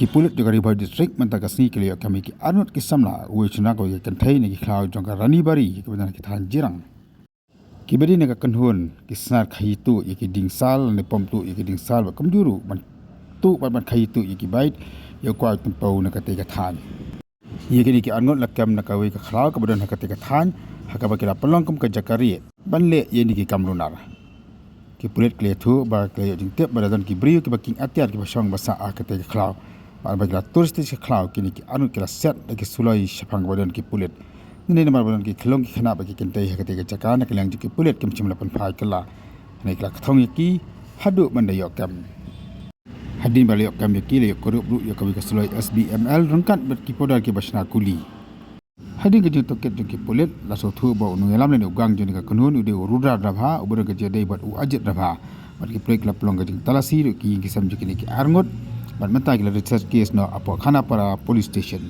ki pulit juga riba district mentaka sni kili kami ki arnot ki samla uwe chuna ko ye kanthai ni ki khlau jongka rani bari ki bedana ki than jirang ki bedi ne ka kanhun ki snar khai tu ye ki dingsal ne pom tu ye ki dingsal ba kamjuru man tu ban khai tu ye ki bait ye kwa tempau ne ka te ka than ye ki arnot lakam na ka we ka khlau ka bedana ka te ka than haka ba kila pelong kum ka jakari banle ye ni ki kamlunar ki pulit kle thu ba kle jing tep baradan ki brio ki baking atiar ki basong basa a ka te ka khlau ba bagla turistis khlau kini ki anu kila set ki sulai shapang badan ki pulit ni namar badan ki khlong ki khana ba ki kentai ha kate ka chaka na kilang ki pulit kim chimla pan phai kala nei kila thong ki hadu manda yokam hadin bali yokam ki le korup ru yokawi ka sulai SBML rangkat bet ki podar ki basna kuli hadin ki toket ki pulit la so thu ba unu elam le ugang jeni ka kunun ude rudra rabha ubur ka jede bat u ajit rabha bat ki plek la plong ka jing talasi ki sam ki arngot ban mata ki research case no apo khana para police station